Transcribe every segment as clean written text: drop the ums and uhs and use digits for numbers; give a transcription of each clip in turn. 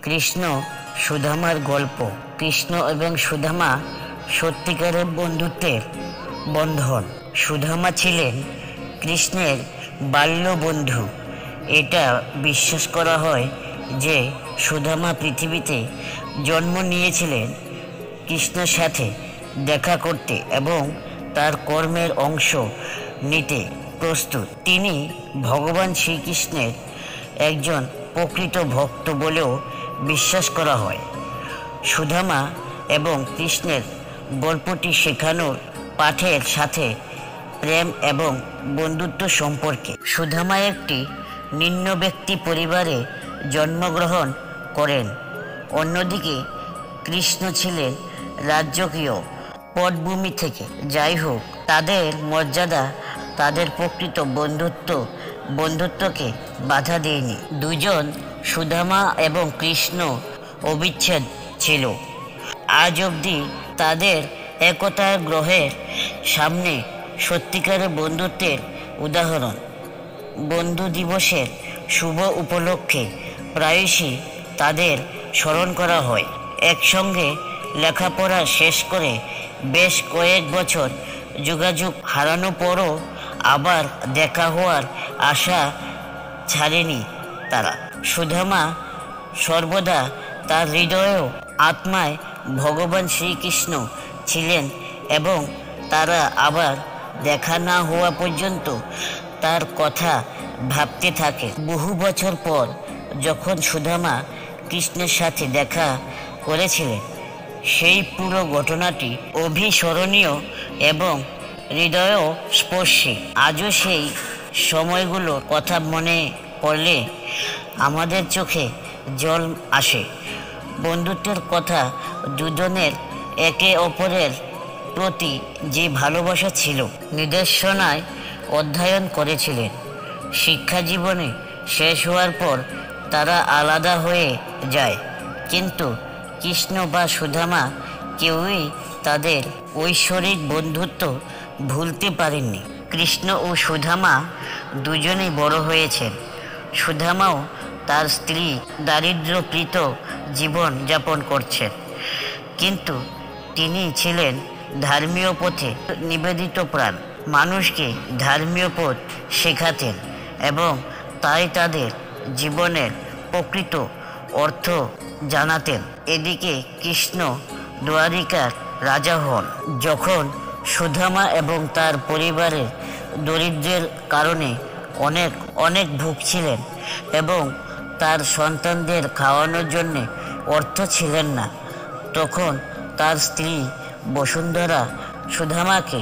কৃষ্ণ সুদামার গল্প। কৃষ্ণ এবং সুদামা সত্যিকারের বন্ধুত্বের বন্ধন। সুদামা ছিলেন কৃষ্ণের বাল্য বন্ধু। এটা বিশ্বাস করা হয় যে সুদামা পৃথিবীতে জন্ম নিয়েছিলেন কৃষ্ণের সাথে দেখা করতে এবং তার কর্মের অংশ নিতে প্রস্তুত। তিনি ভগবান শ্রীকৃষ্ণের একজন প্রকৃত ভক্ত বলেও বিশ্বাস করা হয়। সুদামা এবং কৃষ্ণের গল্পটি শেখানোর পাঠের সাথে প্রেম এবং বন্ধুত্ব সম্পর্কে। সুদামা একটি নিম্ন ব্যক্তি পরিবারে জন্মগ্রহণ করেন। অন্যদিকে কৃষ্ণ ছিলেন রাজকীয় পটভূমি থেকে। যাই হোক, তাদের মর্যাদা তাদের প্রকৃত বন্ধুত্বকে বাধা দেয়নি। দুজন সুদামা এবং কৃষ্ণ অবিচ্ছেদ ছিল। আজ অবধি তাদের একতার গ্রহের সামনে সত্যিকারের বন্ধুত্বের উদাহরণ। বন্ধু দিবসের শুভ উপলক্ষে প্রায়শই তাদের স্মরণ করা হয়। একসঙ্গে লেখাপড়া শেষ করে বেশ কয়েক বছর যোগাযোগ হারানোর পরও আবার দেখা হওয়ার আশা ছাড়েনি তারা। সুদামা সর্বদা তার হৃদয়েও আত্মায় ভগবান শ্রীকৃষ্ণ ছিলেন এবং তারা আবার দেখা না হওয়া পর্যন্ত তার কথা ভাবতে থাকে। বহু বছর পর যখন সুদামা কৃষ্ণের সাথে দেখা করেছিলেন, সেই পুরো ঘটনাটি অবিস্মরণীয় এবং হৃদয়ও স্পর্শী। আজও সেই সময়গুলোর কথা মনে পড়লে আমাদের চোখে জল আসে। বন্ধুত্বের কথা, দুজনের একে অপরের প্রতি যে ভালোবাসা ছিল, নির্দেশনায় অধ্যয়ন করেছিলেন। শিক্ষা জীবনে শেষ হওয়ার পর তারা আলাদা হয়ে যায়, কিন্তু কৃষ্ণ বা সুদামা কেউই তাদের ঐশ্বরিক বন্ধুত্ব ভুলতে পারেননি। কৃষ্ণ ও সুদামা দুজনেই বড় হয়েছেন। সুদামাও তার স্ত্রী দারিদ্র্যপীড়িত জীবন যাপন করছেন, কিন্তু তিনি ছিলেন ধর্মীয় পথে নিবেদিত প্রাণ। মানুষকে ধর্মীয় পথ শেখাতেন এবং তাই তাদের জীবনের প্রকৃত অর্থ জানাতেন। এদিকে কৃষ্ণ দ্বারিকার রাজা হন। যখন সুদামা এবং তার পরিবারের দরিদ্রের কারণে অনেক ভুগছিলেন এবং তার সন্তানদের খাওয়ানোর জন্য অর্থ ছিলেন না, তখন তার স্ত্রী বসুন্ধরা সুদামাকে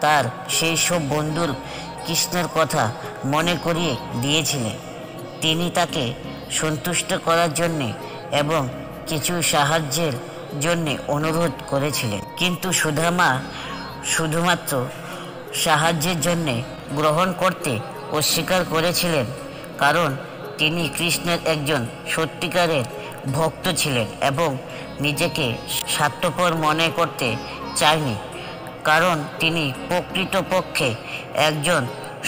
তার সেই সব বন্ধুর কৃষ্ণের কথা মনে করিয়ে দিয়েছিলেন। তিনি তাকে সন্তুষ্ট করার জন্যে এবং কিছু সাহায্যের জন্যে অনুরোধ করেছিলেন, কিন্তু সুদামা শুধুমাত্র সাহায্যের জন্যে গ্রহণ করতে অস্বীকার করেছিলেন, কারণ তিনি কৃষ্ণের একজন সত্যিকারের ভক্ত ছিলেন এবং নিজেকে স্বার্থপর মনে করতে চায়নি, কারণ তিনি প্রকৃতপক্ষে একজন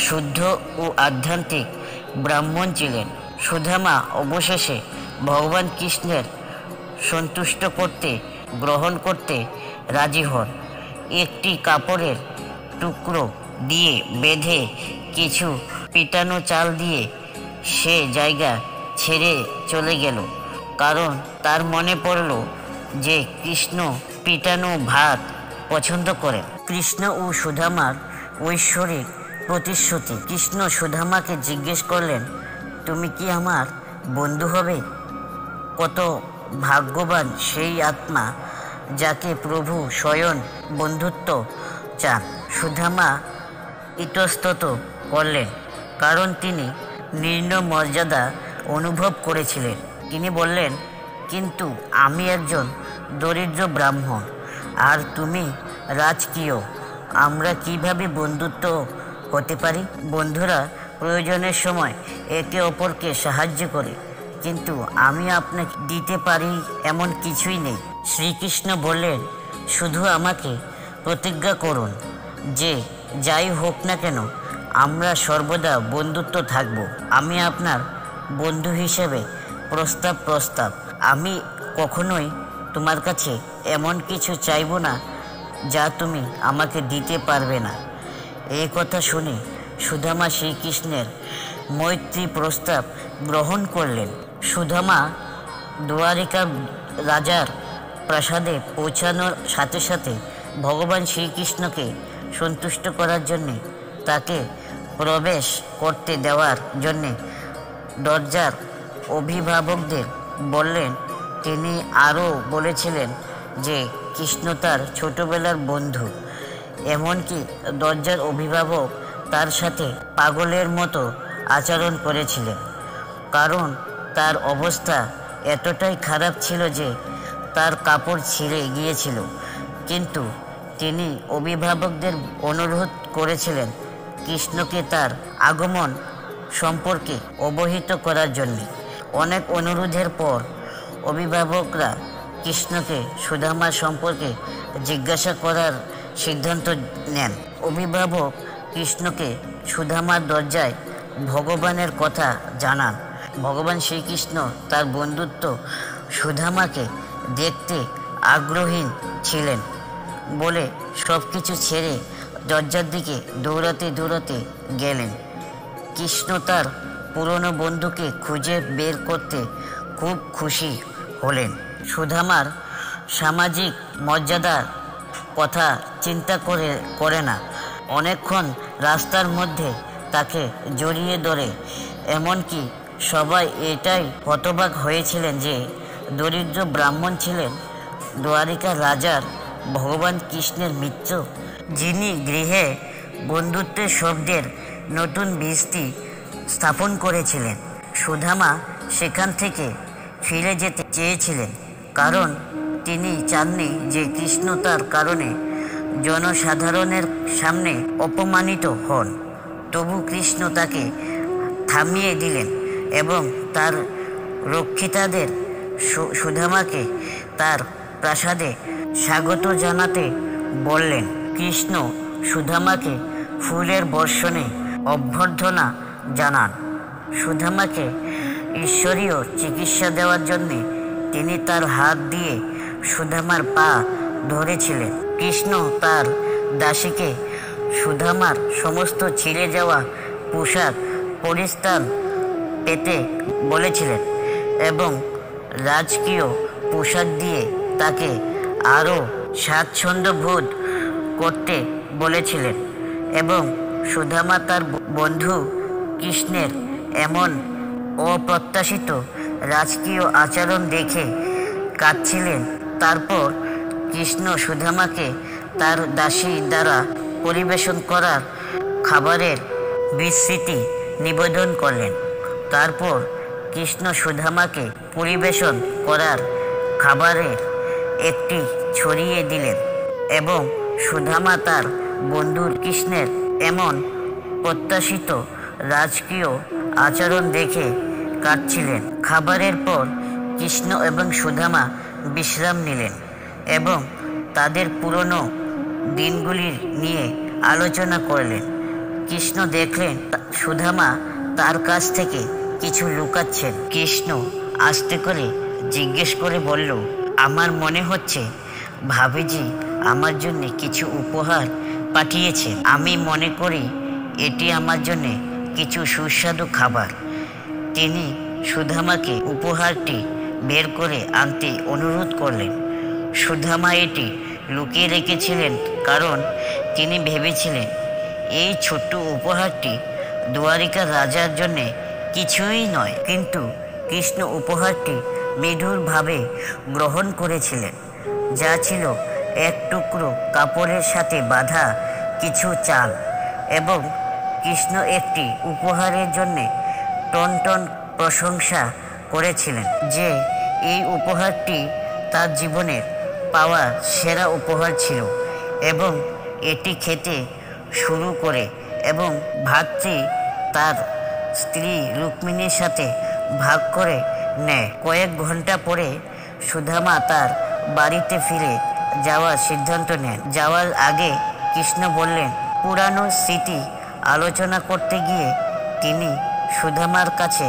শুদ্ধ ও আধ্যাত্মিক ব্রাহ্মণ ছিলেন। সুদামা অবশেষে ভগবান কৃষ্ণের সন্তুষ্ট করতে গ্রহণ করতে রাজি হন। একটি কাপড়ের টুকরো দিয়ে বেঁধে কিছু পিটানো চাল দিয়ে সে জায়গা ছেড়ে চলে গেল, কারণ তার মনে পড়ল যে কৃষ্ণ পিটানো ভাত পছন্দ করেন। কৃষ্ণ ও সুদামার ঐশ্বরিক প্রতিশ্রুতি। কৃষ্ণ সুদামাকে জিজ্ঞেস করলেন, তুমি কি আমার বন্ধু হবে? কত ভাগ্যবান সেই আত্মা যাকে প্রভু স্বয়ং বন্ধুত্ব চান। সুদামা ইতস্তত করলেন, কারণ তিনি নিম্ন মর্যাদা অনুভব করেছিলেন। তিনি বললেন, কিন্তু আমি একজন দরিদ্র ব্রাহ্মণ আর তুমি রাজকীয়, আমরা কিভাবে বন্ধুত্ব হতে পারি? বন্ধুরা প্রয়োজনের সময় একে অপরকে সাহায্য করে, কিন্তু আমি আপনাকে দিতে পারি এমন কিছুই নেই। শ্রীকৃষ্ণ বললেন, শুধু আমাকে প্রতিজ্ঞা করুন যে যাই হোক না কেন আমরা সর্বদা বন্ধুত্ব থাকব। আমি আপনার বন্ধু হিসেবে প্রস্তাব আমি কখনোই তোমার কাছে এমন কিছু চাইব না যা তুমি আমাকে দিতে পারবে না। এই কথা শুনে সুদামা শ্রীকৃষ্ণের মৈত্রী প্রস্তাব গ্রহণ করলেন। সুদামা দ্বারিকা রাজার প্রাসাদে পৌঁছানোর সাথে সাথে ভগবান শ্রীকৃষ্ণকে সন্তুষ্ট করার জন্যে তাকে প্রবেশ করতে দেওয়ার জন্যে দরজার অভিভাবকদের বললেন। তিনি আরও বলেছিলেন যে কৃষ্ণ তার ছোটবেলার বন্ধু, এমনকি দরজার অভিভাবক তার সাথে পাগলের মতো আচরণ করেছিলেন, কারণ তার অবস্থা এতটাই খারাপ ছিল যে তার কাপড় ছিঁড়ে গিয়েছিল। কিন্তু তিনি অভিভাবকদের অনুরোধ করেছিলেন কৃষ্ণকে তার আগমন সম্পর্কে অবহিত করার জন্যে। অনেক অনুরোধের পর অভিভাবকরা কৃষ্ণকে সুদামা সম্পর্কে জিজ্ঞাসা করার সিদ্ধান্ত নেন। অভিভাবক কৃষ্ণকে সুদামার দরজায় ভগবানের কথা জানান। ভগবান শ্রীকৃষ্ণ তার বন্ধুত্ব সুদামাকে দেখতে আগ্রহী ছিলেন বলে সব কিছু ছেড়ে দরজার দিকে দৌড়াতে দৌড়াতে গেলেন। কৃষ্ণ তার পুরনো বন্ধুকে খুঁজে বের করতে খুব খুশি হলেন। সুদামার সামাজিক মর্যাদার কথা চিন্তা করে না, অনেকক্ষণ রাস্তার মধ্যে তাকে জড়িয়ে ধরে। এমনকি সবাই এটাই হতবাক হয়েছিলেন যে দরিদ্র ব্রাহ্মণ ছিলেন দ্বারিকা রাজার ভগবান কৃষ্ণের মিত্র, যিনি গৃহে বন্ধুত্বের শব্দের নতুন ভিত্তি স্থাপন করেছিলেন। সুদামা সেখান থেকে ফিরে যেতে চেয়েছিলেন, কারণ তিনি চাননি যে কৃষ্ণ তার কারণে জনসাধারণের সামনে অপমানিত হন। তবু কৃষ্ণ তাকে থামিয়ে দিলেন এবং তার রক্ষিতাদের সুদামাকে তার প্রাসাদে স্বাগত জানাতে বললেন। কৃষ্ণ সুদামাকে ফুলের বর্ষণে অভ্যর্থনা জানান। সুদামাকে ঈশ্বরীয় চিকিৎসা দেওয়ার জন্যে তিনি তার হাত দিয়ে সুদামার পা ধরেছিলেন। কৃষ্ণ তার দাসীকে সুদামার সমস্ত ছিঁড়ে যাওয়া পোশাক পরিস্তান পেতে বলেছিলেন এবং রাজকীয় পোশাক দিয়ে তাকে আরও স্বাচ্ছন্দ্য বোধ করতে বলেছিলেন। এবং সুদামা তার বন্ধু কৃষ্ণের এমন অপ্রত্যাশিত রাজকীয় আচরণ দেখে কাঁদছিলেন। তারপর কৃষ্ণ সুদামাকে তার দাসী দ্বারা পরিবেশন করার খাবারের বিস্তৃতি নিবেদন করলেন। তারপর কৃষ্ণ সুদামাকে পরিবেশন করার খাবারের একটি ছড়িয়ে দিলেন এবং সুদামা তার বন্ধু কৃষ্ণের এমন প্রত্যাশিত রাজকীয় আচরণ দেখে কাঁদছিলেন। খাবারের পর কৃষ্ণ এবং সুদামা বিশ্রাম নিলেন এবং তাদের পুরনো দিনগুলি নিয়ে আলোচনা করলেন। কৃষ্ণ দেখলেন সুদামা তার কাছ থেকে কিছু লুকাচ্ছেন। কৃষ্ণ আস্তে করে জিজ্ঞেস করে বলল, আমার মনে হচ্ছে ভাবিজি আমার জন্য কিছু উপহার পাঠিয়েছে। আমি মনে করি এটি আমার জন্য কিছু সুস্বাদু খাবার। তিনি সুদামাকে উপহারটি বের করে আনতে অনুরোধ করলেন। সুদামা এটি লুকিয়ে রেখেছিলেন কারণ তিনি ভেবেছিলেন এই ছোট্ট উপহারটি দ্বারিকা রাজার জন্যে কিছুই নয়। কিন্তু কৃষ্ণ উপহারটি মৃদুলভাবে গ্রহণ করেছিলেন, যা ছিল এক টুকরো কাপড়ের সাথে বাঁধা কিছু চাল। এবং কৃষ্ণ একটি উপহারের জন্যে টন টন প্রশংসা করেছিলেন যে এই উপহারটি তার জীবনের পাওয়া সেরা উপহার ছিল। এবং এটি খেতে শুরু করে এবং ভাতটি তার স্ত্রী রুক্মিণীর সাথে ভাগ করে নেয়। কয়েক ঘন্টা পরে সুদামা তার বাড়িতে ফিরে যাওয়ার সিদ্ধান্ত নেন। যাওয়ার আগে কৃষ্ণ বললেন, পুরানো স্মৃতি আলোচনা করতে গিয়ে তিনি সুদামার কাছে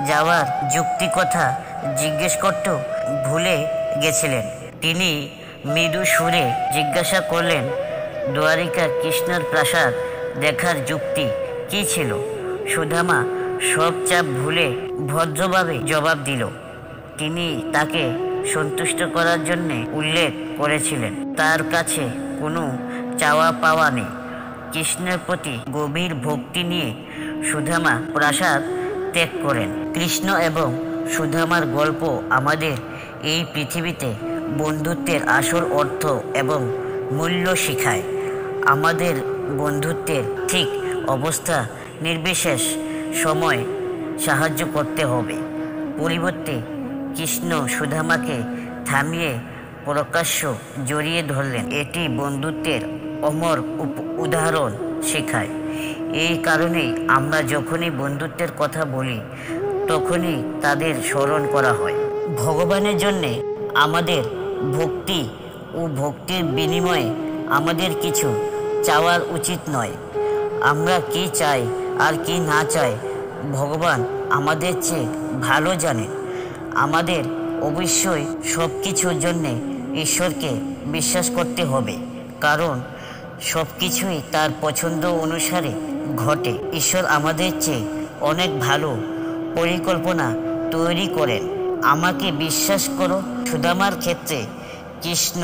যাওয়ার যুক্তি কথা জিজ্ঞেস করত ভুলে গেছিলেন। তিনি মৃদু সুরে জিজ্ঞাসা করলেন, দ্বারিকা কৃষ্ণের প্রাসাদ দেখার যুক্তি কি ছিল? সুদামা সব চাপ ভুলে ভদ্রভাবে জবাব দিল, তিনি তাকে সন্তুষ্ট করার জন্য উল্লেখ করেছিলেন তার কাছে কোনো চাওয়া পাওয়া নেই। কৃষ্ণের প্রতি গভীর ভক্তি নিয়ে সুদামা প্রাসাদ ত্যাগ করেন। কৃষ্ণ এবং সুদামার গল্প আমাদের এই পৃথিবীতে বন্ধুত্বের আসল অর্থ এবং মূল্য শেখায়। আমাদের বন্ধুত্বের ঠিক অবস্থা নির্বিশেষ সময় সাহায্য করতে হবে। পরিবর্তে কৃষ্ণ সুদামাকে থামিয়ে প্রকাশ্য জড়িয়ে ধরলেন। এটি বন্ধুত্বের অমর উদাহরণ শেখায়। এই কারণেই আমরা যখনই বন্ধুত্বের কথা বলি তখনই তাদের স্মরণ করা হয়। ভগবানের জন্যে আমাদের ভক্তি ও ভক্তির বিনিময়ে আমাদের কিছু চাওয়ার উচিত নয়। আমরা কি চাই আর কি না চাই ভগবান আমাদের চেয়ে ভালো জানেন। আমাদের অবশ্যই সব কিছুর জন্যে ঈশ্বরকে বিশ্বাস করতে হবে, কারণ সব কিছুই তার পছন্দ অনুসারে ঘটে। ঈশ্বর আমাদের চেয়ে অনেক ভালো পরিকল্পনা তৈরি করেন। আমাকে বিশ্বাস করো, সুদামার ক্ষেত্রে কৃষ্ণ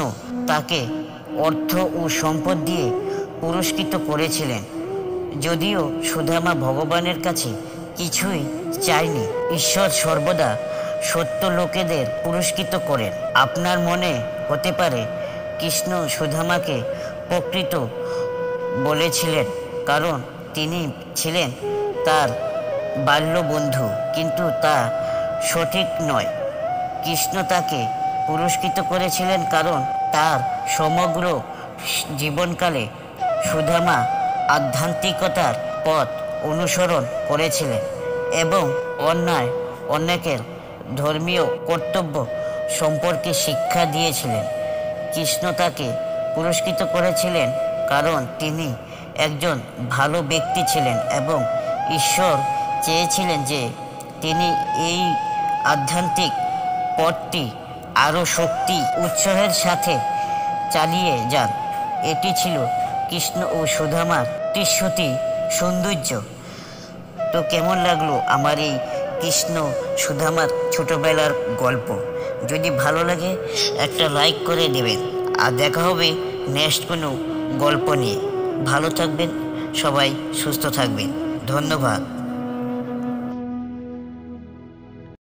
তাকে অর্থ ও সম্পদ দিয়ে পুরস্কৃত করেছিলেন। যদিও সুদামা ভগবানের কাছে কিছুই চায়নি। ঈশ্বর সর্বদা সত্য লোকেদের পুরস্কৃত করেন। আপনার মনে হতে পারে কৃষ্ণ সুদামাকে প্রকৃত বলেছিলেন কারণ তিনি ছিলেন তার বাল্য বন্ধু, কিন্তু তা সঠিক নয়। কৃষ্ণ তাকে পুরস্কৃত করেছিলেন কারণ তার সমগ্র জীবনকালে সুদামা আধ্যাত্মিকতার পথ অনুসরণ করেছিলেন এবং অনেকের ধর্মীয় কর্তব্য সম্পর্কে শিক্ষা দিয়েছিলেন। কৃষ্ণ তাকে পুরস্কৃত করেছিলেন কারণ তিনি একজন ভালো ব্যক্তি ছিলেন এবং ঈশ্বর চেয়েছিলেন যে তিনি এই আধ্যাত্মিক পথটি আরও শক্তি উৎসাহের সাথে চালিয়ে যান। এটি ছিল কৃষ্ণ ও সুদামার ত্রিশতি সৌন্দর্য। তো কেমন লাগলো আমার এই কৃষ্ণ সুদামার ছোটবেলার গল্প? যদি ভালো লাগে একটা লাইক করে দেবেন, আর দেখা হবে নেক্সট কোনো গল্প নিয়ে। ভালো থাকবেন সবাই, সুস্থ থাকবেন। ধন্যবাদ।